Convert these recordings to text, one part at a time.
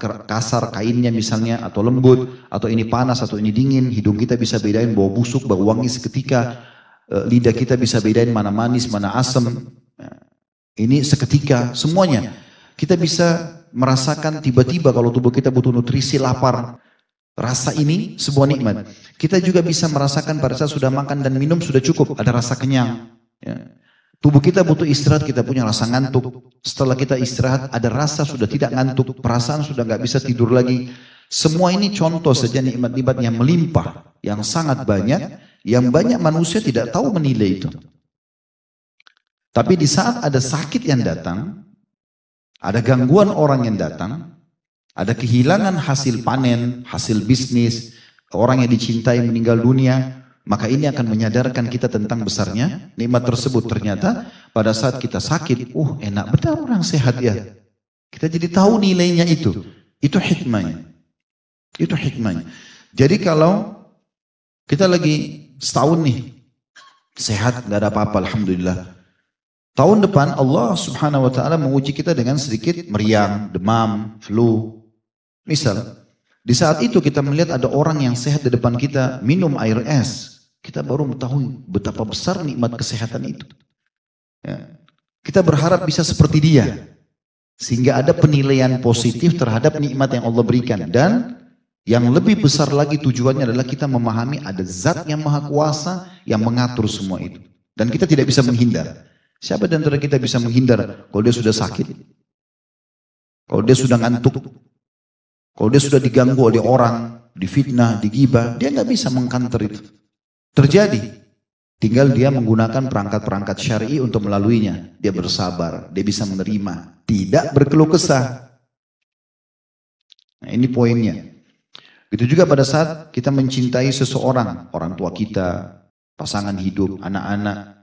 kasar kainnya misalnya, atau lembut, atau ini panas, atau ini dingin. Hidung kita bisa bedain bau busuk, bau wangi seketika. Lidah kita bisa bedain mana manis, mana asam. Ini seketika, semuanya. Kita bisa merasakan tiba-tiba kalau tubuh kita butuh nutrisi, lapar. Rasa ini sebuah nikmat. Kita juga bisa merasakan pada saat sudah makan dan minum sudah cukup, ada rasa kenyang. Ya. Tubuh kita butuh istirahat, kita punya rasa ngantuk. Setelah kita istirahat, ada rasa sudah tidak ngantuk, perasaan sudah nggak bisa tidur lagi. Semua ini contoh saja nikmat-nikmat yang melimpah, yang sangat banyak, yang banyak manusia tidak tahu menilai itu. Tapi di saat ada sakit yang datang, ada gangguan orang yang datang, ada kehilangan hasil panen, hasil bisnis, orang yang dicintai meninggal dunia, maka ini akan menyadarkan kita tentang besarnya nikmat tersebut. Ternyata pada saat kita sakit, enak benar orang sehat ya. Kita jadi tahu nilainya itu. Itu hikmahnya. Itu hikmahnya. Jadi kalau kita lagi setahun nih, sehat, gak ada apa-apa, alhamdulillah. Tahun depan Allah subhanahu wa ta'ala menguji kita dengan sedikit meriang, demam, flu. Misal, di saat itu kita melihat ada orang yang sehat di depan kita minum air es. Kita baru mengetahui betapa besar nikmat kesehatan itu. Ya. Kita berharap bisa seperti dia. Sehingga ada penilaian positif terhadap nikmat yang Allah berikan. Dan yang lebih besar lagi tujuannya adalah kita memahami ada zat yang maha kuasa yang mengatur semua itu. Dan kita tidak bisa menghindar. Siapa di antara kita bisa menghindar kalau dia sudah sakit? Kalau dia sudah ngantuk? Kalau dia sudah diganggu oleh orang, difitnah, digibah, dia nggak bisa mengkanter itu. Terjadi. Tinggal dia menggunakan perangkat-perangkat syar'i untuk melaluinya. Dia bersabar, dia bisa menerima, tidak berkeluh kesah. Nah, ini poinnya. Itu juga pada saat kita mencintai seseorang, orang tua kita, pasangan hidup, anak-anak.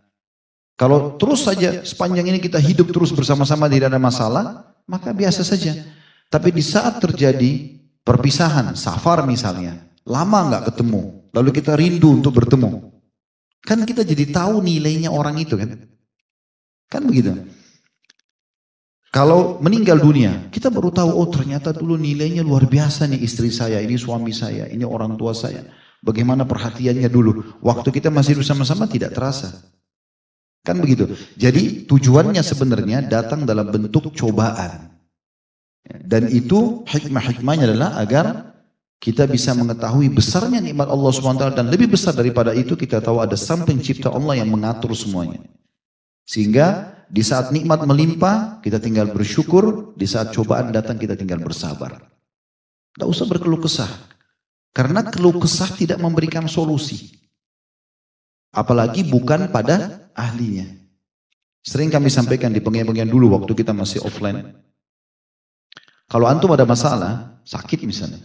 Kalau terus saja sepanjang ini kita hidup terus bersama-sama tidak ada masalah, maka biasa saja. Tapi di saat terjadi perpisahan, safar misalnya, lama nggak ketemu, lalu kita rindu untuk bertemu, kan kita jadi tahu nilainya orang itu kan? Kan begitu. Kalau meninggal dunia, kita baru tahu, ternyata dulu nilainya luar biasa nih istri saya, ini suami saya, ini orang tua saya. Bagaimana perhatiannya dulu, waktu kita masih bersama-sama tidak terasa. Kan begitu. Jadi tujuannya sebenarnya datang dalam bentuk cobaan. Dan itu hikmah-hikmahnya adalah agar kita bisa mengetahui besarnya nikmat Allah SWT. Dan lebih besar daripada itu kita tahu ada sang pencipta Allah yang mengatur semuanya. Sehingga di saat nikmat melimpah kita tinggal bersyukur. Di saat cobaan datang kita tinggal bersabar. Tidak usah berkeluh kesah. Karena keluh kesah tidak memberikan solusi. Apalagi bukan pada ahlinya. Sering kami sampaikan di pengajian dulu waktu kita masih offline. Kalau antum ada masalah, sakit misalnya.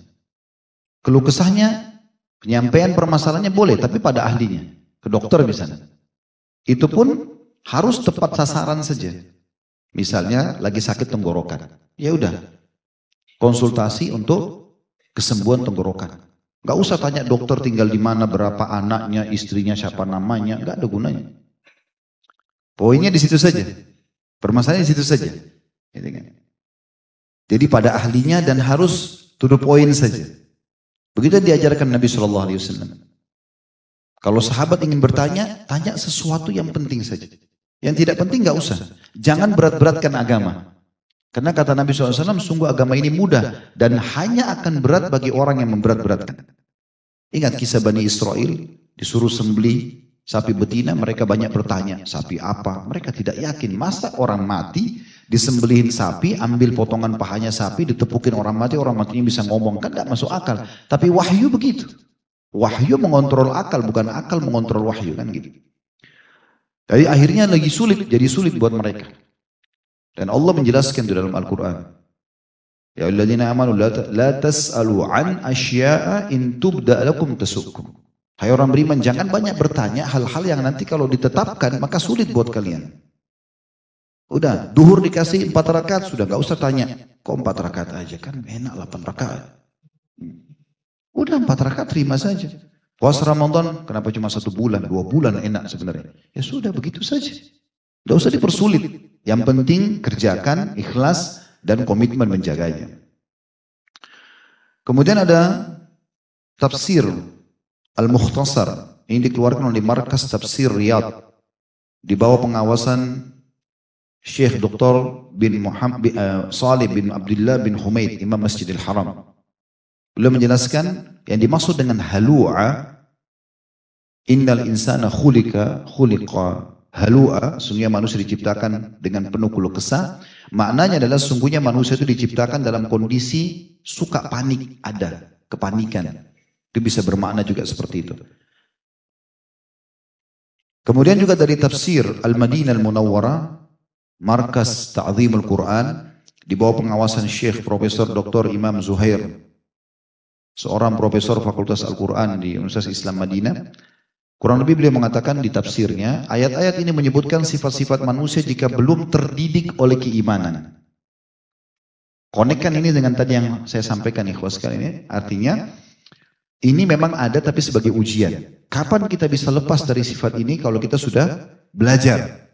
Keluh kesahnya, penyampaian permasalahannya boleh, tapi pada ahlinya. Ke dokter misalnya. Itu pun harus tepat sasaran saja. Misalnya lagi sakit tenggorokan. Ya udah, konsultasi untuk kesembuhan tenggorokan. Gak usah tanya dokter tinggal di mana, berapa anaknya, istrinya, siapa namanya. Gak ada gunanya. Poinnya di situ saja. Permasalahannya di situ saja. Jadi pada ahlinya dan harus to the point saja. Begitu diajarkan Nabi SAW. Kalau sahabat ingin bertanya, tanya sesuatu yang penting saja. Yang tidak penting gak usah. Jangan berat-beratkan agama. Karena kata Nabi SAW, sungguh agama ini mudah dan hanya akan berat bagi orang yang memberat-beratkan. Ingat kisah Bani Israel, disuruh sembelih sapi betina, mereka banyak bertanya, sapi apa? Mereka tidak yakin, masa orang mati disembelihin sapi, ambil potongan pahanya sapi, ditepukin orang matinya bisa ngomong, kan tidak masuk akal. Tapi wahyu begitu. Wahyu mengontrol akal, bukan akal mengontrol wahyu, kan gitu. Jadi akhirnya lagi sulit, jadi sulit buat mereka. Dan Allah menjelaskan di dalam Al-Quran. Ya alladzina amanu la tas'alu an asya'a in tubda lakum tasukkum. Hai orang beriman, jangan banyak bertanya hal-hal yang nanti kalau ditetapkan maka sulit buat kalian. Udah, duhur dikasih 4 rakaat, sudah gak usah tanya. Kok 4 rakaat aja, kan enak 8 rakaat. Udah 4 rakaat terima saja. Puasa Ramadan, kenapa cuma 1 bulan, 2 bulan enak sebenarnya. Ya sudah begitu saja. Gak usah dipersulit. Yang penting kerjakan, ikhlas, dan komitmen menjaganya. Kemudian ada tafsir Al-Mukhtasar. Ini dikeluarkan oleh Markas Tafsir Riyadh di bawah pengawasan Syekh Dr. bin Muhammad Salih bin Abdullah bin Humaid, Imam Masjidil Haram. Beliau menjelaskan yang dimaksud dengan halu'a, innal insana khuliqa halu'a, sungguhnya manusia diciptakan dengan penuh keluh kesah. Maknanya adalah sungguhnya manusia itu diciptakan dalam kondisi suka panik, ada kepanikan. Itu bisa bermakna juga seperti itu. Kemudian juga dari tafsir Al-Madinah Al-Munawwarah, Markas Ta'zimul Quran, di bawah pengawasan Syekh Profesor Dr. Imam Zuhair, seorang profesor Fakultas Al-Quran di Universitas Islam Madinah. Kurang lebih beliau mengatakan di tafsirnya, ayat-ayat ini menyebutkan sifat-sifat manusia jika belum terdidik oleh keimanan. Konekkan ini dengan tadi yang saya sampaikan ikhwas sekalian ini, artinya ini memang ada tapi sebagai ujian. Kapan kita bisa lepas dari sifat ini kalau kita sudah belajar?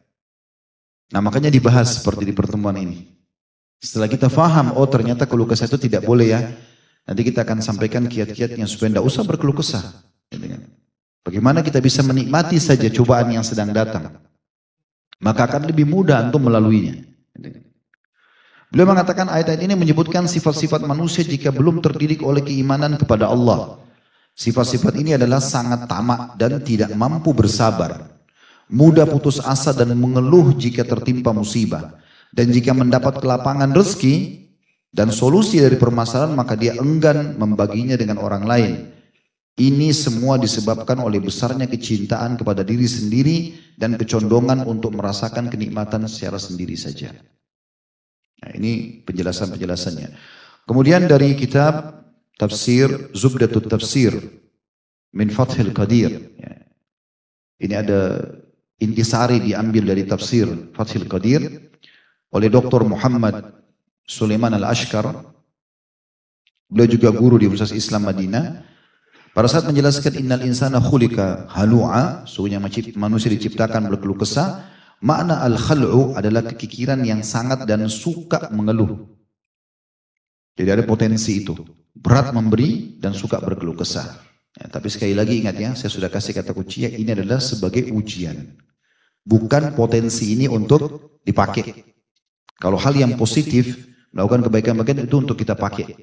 Nah makanya dibahas seperti di pertemuan ini. Setelah kita faham, oh ternyata keluh kesah itu tidak boleh ya. Nanti kita akan sampaikan kiat-kiatnya supaya tidak usah berkeluh kesah. Bagaimana kita bisa menikmati saja cobaan yang sedang datang. Maka akan lebih mudah untuk melaluinya. Beliau mengatakan ayat-ayat ini menyebutkan sifat-sifat manusia jika belum terdidik oleh keimanan kepada Allah. Sifat-sifat ini adalah sangat tamak dan tidak mampu bersabar. Mudah putus asa dan mengeluh jika tertimpa musibah. Dan jika mendapat kelapangan rezeki dan solusi dari permasalahan, maka dia enggan membaginya dengan orang lain. Ini semua disebabkan oleh besarnya kecintaan kepada diri sendiri dan kecondongan untuk merasakan kenikmatan secara sendiri saja. Nah, ini penjelasan-penjelasannya. Kemudian dari kitab Tafsir Zubdatut Tafsir min Fathil Qadir. Ini ada intisari diambil dari tafsir Fathil Qadir oleh Dr. Muhammad Sulaiman Al-Ashkar. Beliau juga guru di Universitas Islam Madinah. Pada saat menjelaskan innal insana khuliqa halu'a, sungguhnya manusia diciptakan berkeluh kesah, makna al-khal'u adalah kekikiran yang sangat dan suka mengeluh. Jadi ada potensi itu. Berat memberi dan suka berkeluh kesah. Ya, tapi sekali lagi ingat ya, saya sudah kasih kata kunci ya, ini adalah sebagai ujian. Bukan potensi ini untuk dipakai. Kalau hal yang positif, melakukan kebaikan-kebaikan itu untuk kita pakai.